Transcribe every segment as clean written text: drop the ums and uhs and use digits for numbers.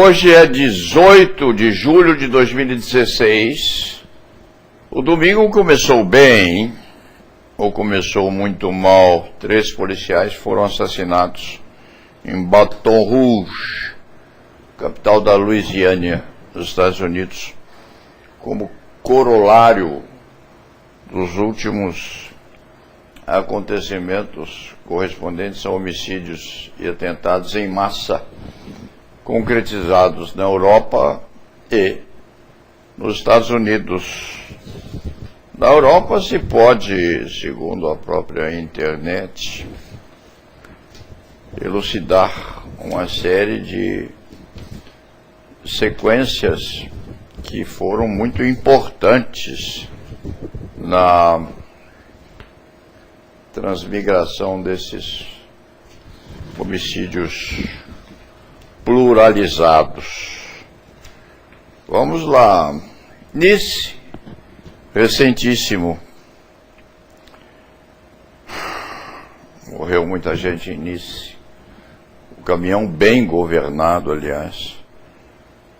Hoje é 18 de julho de 2016. O domingo começou bem, ou começou muito mal. 3 policiais foram assassinados em Baton Rouge, capital da Louisiana, nos Estados Unidos, como corolário dos últimos acontecimentos correspondentes a homicídios e atentados em massa concretizados na Europa e nos Estados Unidos. Na Europa se pode, segundo a própria internet, elucidar uma série de sequências que foram muito importantes na transmigração desses homicídios pluralizados. Vamos lá. Nice, recentíssimo. Morreu muita gente em Nice. O caminhão bem governado, aliás,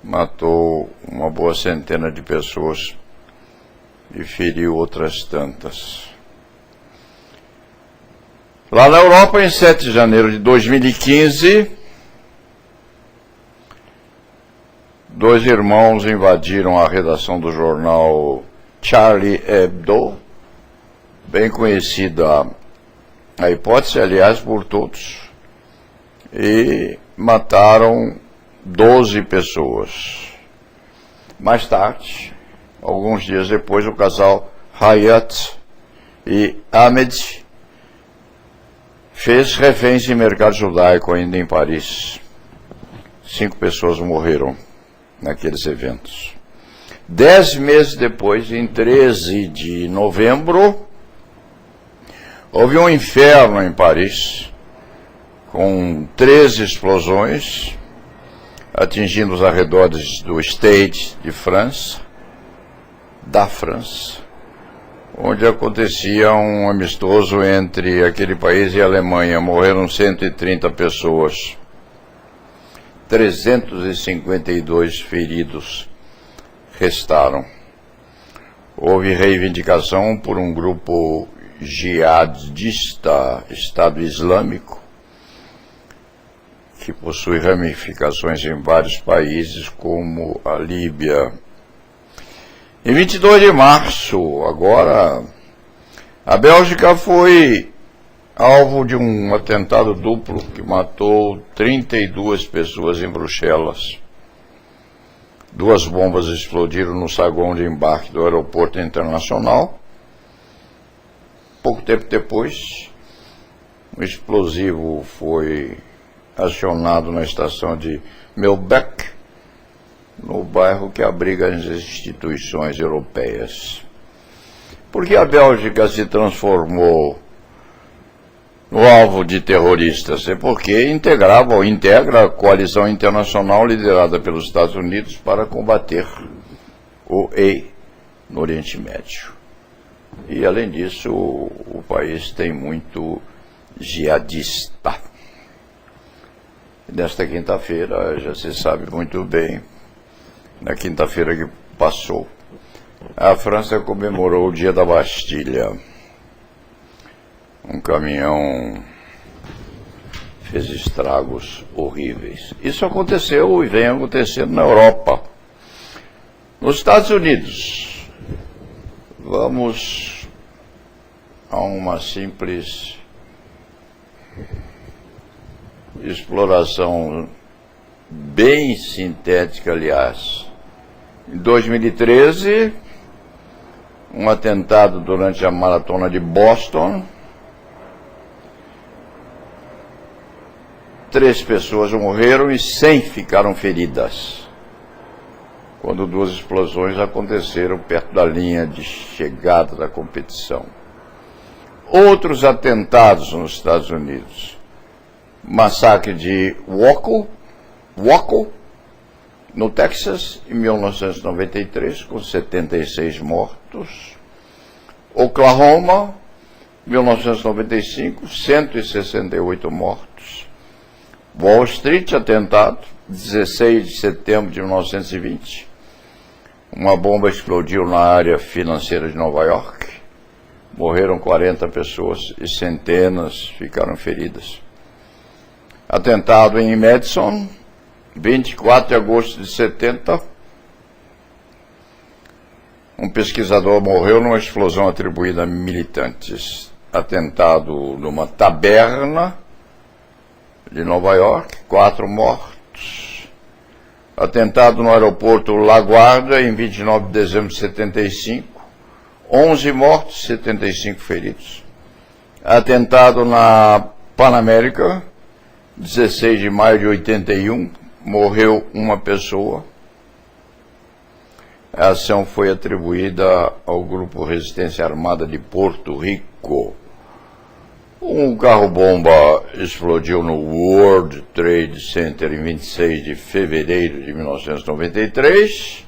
matou uma boa centena de pessoas e feriu outras tantas. Lá na Europa, em 7 de janeiro de 2015, 2 irmãos invadiram a redação do jornal Charlie Hebdo, bem conhecida a hipótese, aliás, por todos, e mataram 12 pessoas. Mais tarde, alguns dias depois, o casal Hayat e Ahmed fez reféns em mercado judaico ainda em Paris. 5 pessoas morreram naqueles eventos. 10 meses depois, em 13 de novembro, houve um inferno em Paris, com 13 explosões, atingindo os arredores do Stade de France, da França, onde acontecia um amistoso entre aquele país e a Alemanha. Morreram 130 pessoas. 352 feridos restaram. Houve reivindicação por um grupo jihadista, Estado Islâmico, que possui ramificações em vários países, como a Líbia. Em 22 de março, agora, a Bélgica foi alvo de um atentado duplo que matou 32 pessoas em Bruxelas. 2 bombas explodiram no saguão de embarque do aeroporto internacional. Pouco tempo depois, um explosivo foi acionado na estação de Melbeck, no bairro que abriga as instituições europeias. Por que a Bélgica se transformou no alvo de terroristas? É porque integrava ou integra a coalizão internacional liderada pelos Estados Unidos para combater o EI no Oriente Médio. E, além disso, o país tem muito jihadista. Nesta quinta-feira, já se sabe muito bem, na quinta-feira que passou, a França comemorou o Dia da Bastilha. Um caminhão fez estragos horríveis. Isso aconteceu e vem acontecendo na Europa. Nos Estados Unidos, vamos a uma simples exploração bem sintética, aliás. Em 2013, um atentado durante a maratona de Boston. 3 pessoas morreram e 100 ficaram feridas, quando 2 explosões aconteceram perto da linha de chegada da competição. Outros atentados nos Estados Unidos. Massacre de Waco, no Texas, em 1993, com 76 mortos. Oklahoma, 1995, 168 mortos. Wall Street, atentado, 16 de setembro de 1920, uma bomba explodiu na área financeira de Nova York. Morreram 40 pessoas e centenas ficaram feridas. Atentado em Madison, 24 de agosto de 70. Um pesquisador morreu numa explosão atribuída a militantes. Atentado numa taberna de Nova York, 4 mortos. Atentado no aeroporto LaGuardia, em 29 de dezembro de 75, 11 mortos, 75 feridos. Atentado na Pan América, 16 de maio de 81, morreu uma pessoa. A ação foi atribuída ao Grupo Resistência Armada de Porto Rico. Um carro-bomba explodiu no World Trade Center em 26 de fevereiro de 1993.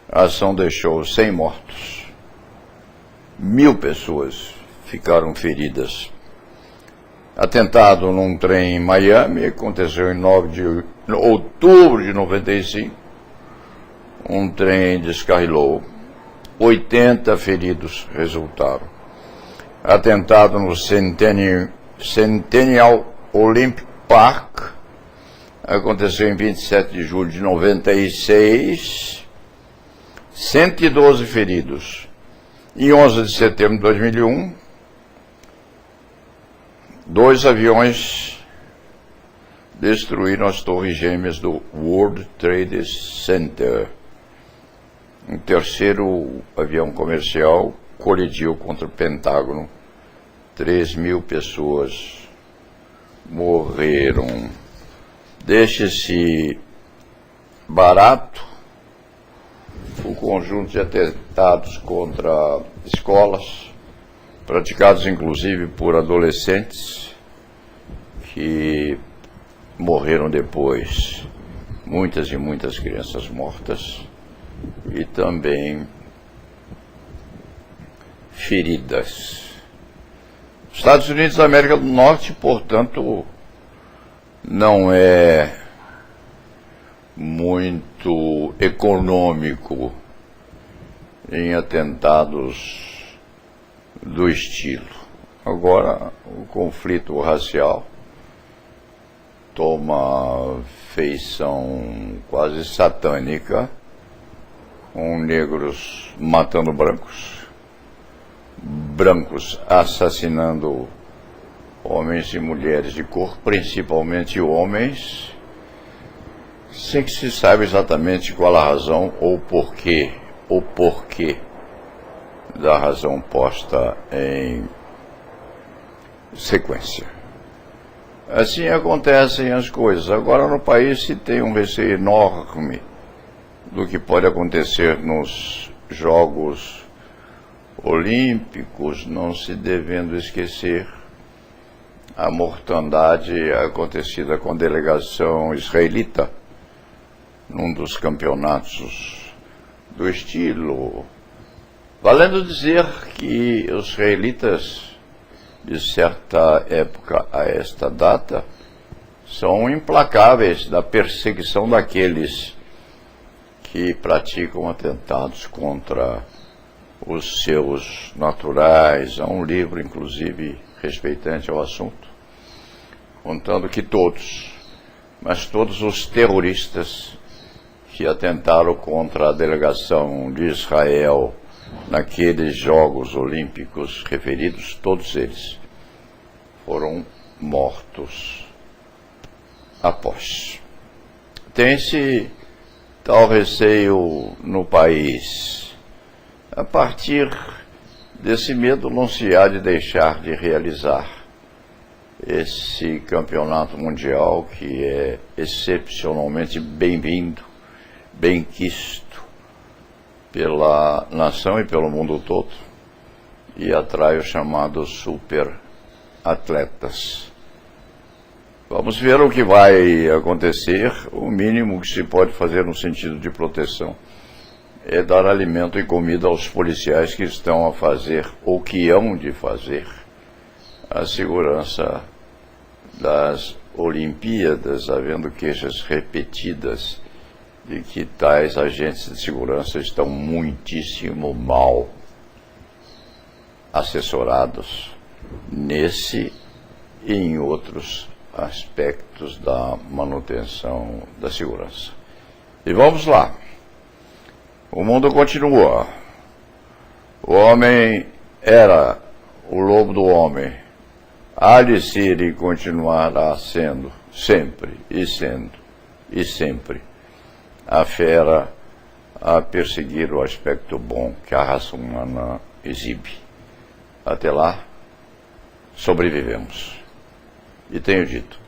A ação deixou 100 mortos. 1000 pessoas ficaram feridas. Atentado num trem em Miami, aconteceu em 9 de outubro de 95. Um trem descarrilou. 80 feridos resultaram. Atentado no Centennial Olympic Park, aconteceu em 27 de julho de 96. 112 feridos. Em 11 de setembro de 2001, 2 aviões destruíram as torres gêmeas do World Trade Center. Um terceiro avião comercial colidiu contra o Pentágono. 3.000 pessoas morreram. Deixe-se barato o conjunto de atentados contra escolas, praticados inclusive por adolescentes que morreram depois. Muitas e muitas crianças mortas. E também feridas. Os Estados Unidos da América do Norte, portanto, não é muito econômico em atentados do estilo. Agora, o conflito racial toma feição quase satânica, com negros matando brancos, brancos assassinando homens e mulheres de cor, principalmente homens, sem que se saiba exatamente qual a razão ou o porquê da razão posta em sequência. Assim acontecem as coisas. Agora no país se tem um receio enorme do que pode acontecer nos Jogos Olímpicos, não se devendo esquecer a mortandade acontecida com a delegação israelita num dos campeonatos do estilo. Valendo dizer que os israelitas, de certa época a esta data, são implacáveis da perseguição daqueles que praticam atentados contra os seus naturais. Há um livro, inclusive, respeitante ao assunto, contando que todos, mas todos os terroristas que atentaram contra a delegação de Israel naqueles Jogos Olímpicos referidos, todos eles foram mortos após. Tem-se tal receio no país. A partir desse medo não se há de deixar de realizar esse campeonato mundial, que é excepcionalmente bem-vindo, bem-quisto pela nação e pelo mundo todo, e atrai os chamados super atletas. Vamos ver o que vai acontecer. O mínimo que se pode fazer no sentido de proteção é dar alimento e comida aos policiais que estão a fazer, ou que hão de fazer, a segurança das Olimpíadas, havendo queixas repetidas de que tais agentes de segurança estão muitíssimo mal assessorados nesse e em outros aspectos da manutenção da segurança. E vamos lá. O mundo continua. O homem era o lobo do homem. Há de ser e continuará sendo, sempre, e sempre, a fera a perseguir o aspecto bom que a raça humana exibe. Até lá, sobrevivemos. E tenho dito,